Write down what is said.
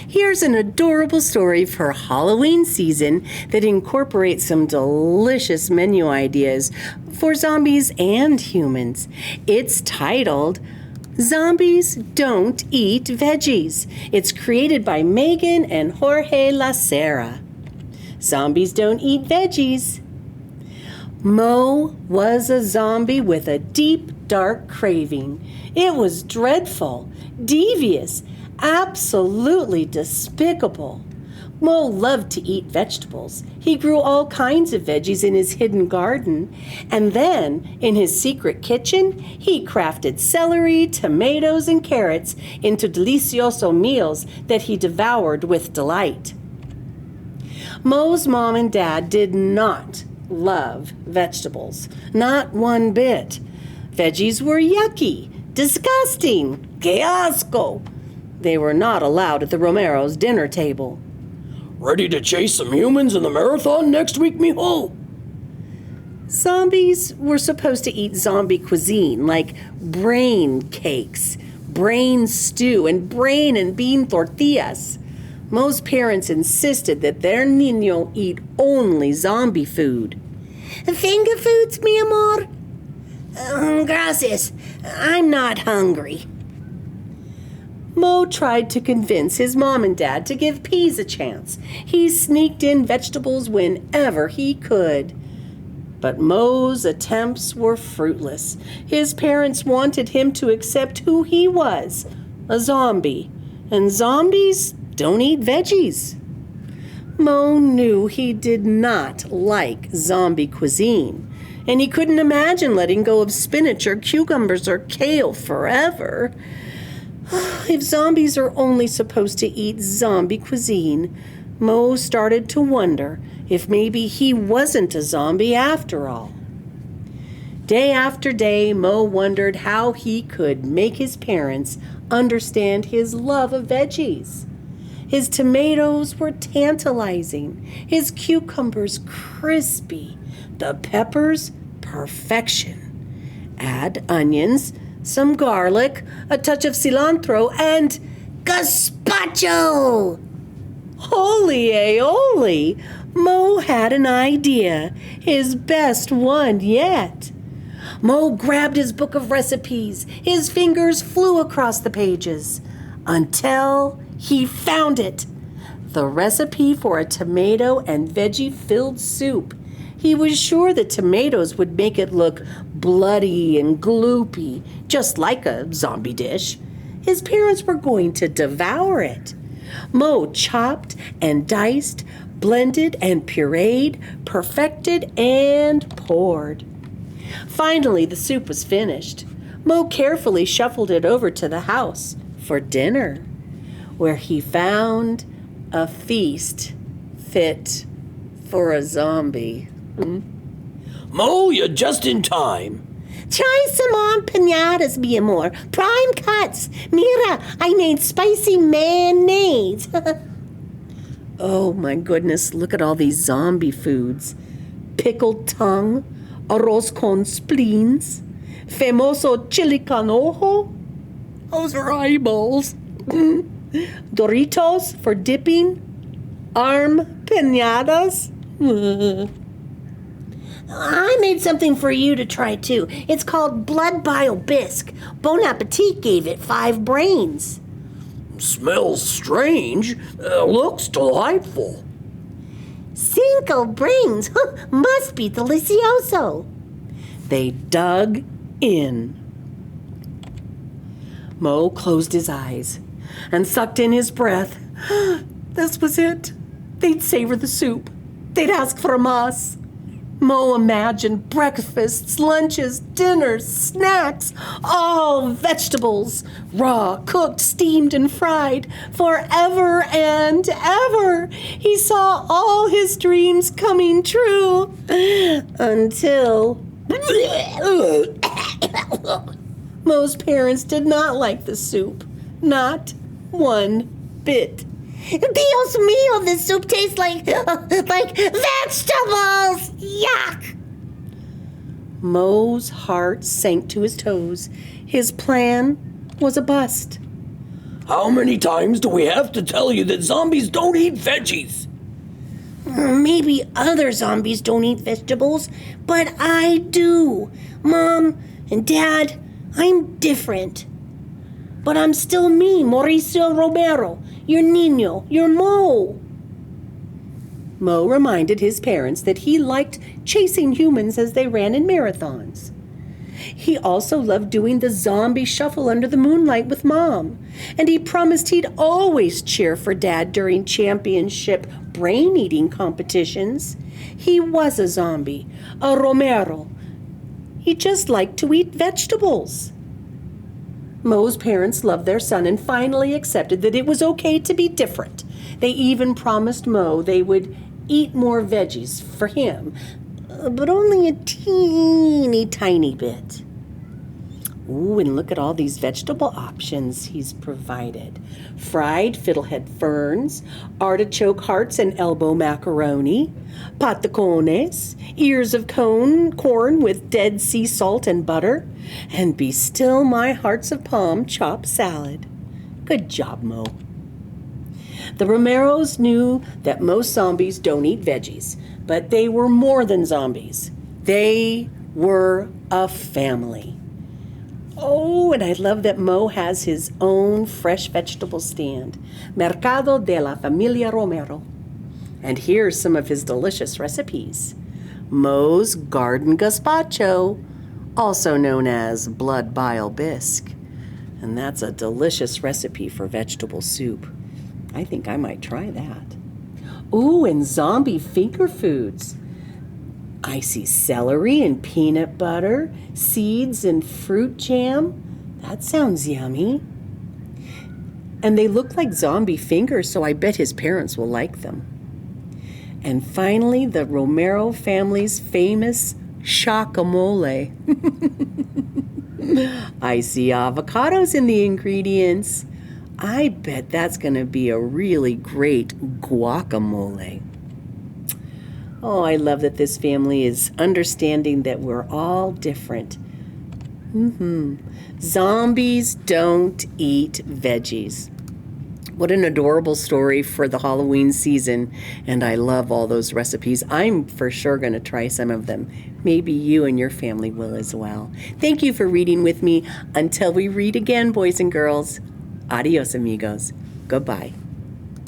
Here's an adorable story for Halloween season that incorporates some delicious menu ideas for zombies and humans. It's titled Zombies Don't Eat Veggies. It's created by Megan and Jorge Lacera. Zombies don't eat veggies. Mo was a zombie with a deep, dark craving. It was dreadful, devious, absolutely despicable. Mo loved to eat vegetables. He grew all kinds of veggies in his hidden garden. And then, in his secret kitchen, he crafted celery, tomatoes, and carrots into delicioso meals that he devoured with delight. Mo's mom and dad did not love vegetables. Not one bit. Veggies were yucky, disgusting, que asco. They were not allowed at the Romero's dinner table. Ready to chase some humans in the marathon next week, mijo? Zombies were supposed to eat zombie cuisine, like brain cakes, brain stew, and brain and bean tortillas. Most parents insisted that their niño eat only zombie food. Finger foods, mi amor? Gracias. I'm not hungry. Mo tried to convince his mom and dad to give peas a chance. He sneaked in vegetables whenever he could. But Mo's attempts were fruitless. His parents wanted him to accept who he was, a zombie. And zombies don't eat veggies. Mo knew he did not like zombie cuisine, and he couldn't imagine letting go of spinach or cucumbers or kale forever. If zombies are only supposed to eat zombie cuisine, Mo started to wonder if maybe he wasn't a zombie after all. Day after day, Mo wondered how he could make his parents understand his love of veggies. His tomatoes were tantalizing, his cucumbers crispy, the peppers perfection. Add onions, some garlic, a touch of cilantro, and gazpacho! Holy aioli! Mo had an idea, his best one yet. Mo grabbed his book of recipes. His fingers flew across the pages until he found it. The recipe for a tomato and veggie-filled soup. He was sure the tomatoes would make it look bloody and gloopy, just like a zombie dish. His parents were going to devour it. Mo chopped and diced, blended and pureed, perfected and poured. Finally, the soup was finished. Mo carefully shuffled it over to the house for dinner, where he found a feast fit for a zombie. Mo, you're just in time. Try some arm-panadas, mi amor. Prime cuts. Mira, I made spicy mayonnaise. Oh my goodness, look at all these zombie foods. Pickled tongue, arroz con spleens, famoso chili con ojo. Those are eyeballs. Doritos for dipping, arm-panadas. I made something for you to try, too. It's called blood bile bisque. Bon Appetit gave it 5 brains. Smells strange. Looks delightful. 5 brains. Must be delicioso. They dug in. Mo closed his eyes and sucked in his breath. This was it. They'd savor the soup. They'd ask for más. Mo imagined breakfasts, lunches, dinners, snacks, all vegetables, raw, cooked, steamed, and fried, forever and ever. He saw all his dreams coming true until Mo's parents did not like the soup. Not one bit. Dios mío, this soup tastes like vegetables! Yuck! Mo's heart sank to his toes. His plan was a bust. How many times do we have to tell you that zombies don't eat veggies? Maybe other zombies don't eat vegetables, but I do. Mom and Dad, I'm different. But I'm still me, Mauricio Romero, your niño, your Mo. Mo reminded his parents that he liked chasing humans as they ran in marathons. He also loved doing the zombie shuffle under the moonlight with Mom, and he promised he'd always cheer for Dad during championship brain-eating competitions. He was a zombie, a Romero. He just liked to eat vegetables. Mo's parents loved their son and finally accepted that it was okay to be different. They even promised Mo they would eat more veggies for him, but only a teeny tiny bit. Ooh, and look at all these vegetable options he's provided. Fried fiddlehead ferns, artichoke hearts and elbow macaroni, patacones, ears of corn with Dead Sea salt and butter, and be still my hearts of palm chopped salad. Good job, Mo. The Romeros knew that most zombies don't eat veggies, but they were more than zombies. They were a family. Oh, and I love that Mo has his own fresh vegetable stand, Mercado de la Familia Romero. And here's some of his delicious recipes. Mo's garden gazpacho, also known as blood bile bisque. And that's a delicious recipe for vegetable soup. I think I might try that. Ooh, and zombie finger foods. I see celery and peanut butter, seeds and fruit jam. That sounds yummy. And they look like zombie fingers, so I bet his parents will like them. And finally, the Romero family's famous guacamole. I see avocados in the ingredients. I bet that's going to be a really great guacamole. Oh, I love that this family is understanding that we're all different. Zombies don't eat veggies. What an adorable story for the Halloween season, and I love all those recipes. I'm for sure going to try some of them. Maybe you and your family will as well. Thank you for reading with me. Until we read again, boys and girls, adios, amigos. Goodbye.